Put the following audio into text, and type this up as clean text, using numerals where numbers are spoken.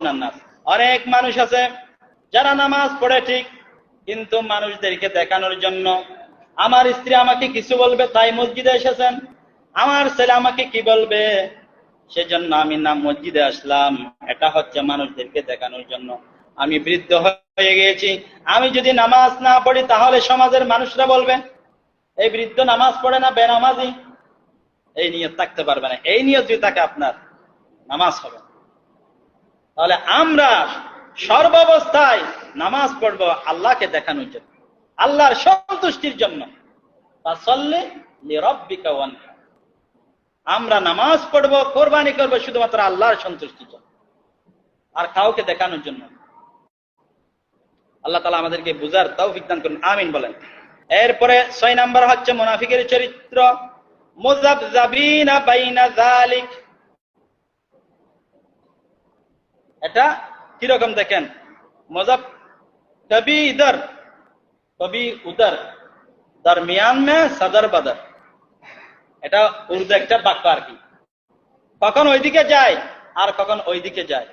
নাস, অনেক মানুষ আছে যারা নামাজ পড়ে ঠিক, কিন্তু মানুষদেরকে দেখানোর জন্য, আমার স্ত্রী আমাকে কিছু বলবে তাই মসজিদে এসেছেন, আমার ছেলে আমাকে কি বলবে সেজন্য আমি না মসজিদে আসলাম, এটা হচ্ছে মানুষদেরকে দেখানোর জন্য। আমি বৃদ্ধ হয়ে গিয়েছি, আমি যদি নামাজ না পড়ি তাহলে সমাজের মানুষরা বলবে এই বৃদ্ধ নামাজ পড়ে না, বেনামাজি। এই নিয়ত থাকতে পারবে না। এই নিয়ত যদি থাকে আপনার, নামাজ হবে। তাহলে আমরা সর্বাবস্থায় নামাজ পড়বো আল্লাহকে দেখানোর জন্য, আল্লাহর সন্তুষ্টির জন্য। ফাসাল্লি লিরাব্বিকা ওয়ানহার। আমরা নামাজ পড়বো, কোরবানি করবো শুধুমাত্র আল্লাহর সন্তুষ্টির জন্য, আর কাউকে দেখানোর জন্য। আল্লাহ তাআলা আমাদেরকে বুঝার তৌফিক দান করুন, আমিন বলেন। এরপরে 6 নাম্বার হচ্ছে মুনাফিকের চরিত্র, মুযাবযাবিনা বাইনা যালিক। এটা কিরকম দেখেন, मुजब कभी इधर कभी उधर दरमियान में सदर बदर, এটা উর্দু একটা বাক্য আর কি। কখন ওইদিকে যায় আর কখন ওইদিকে যায়।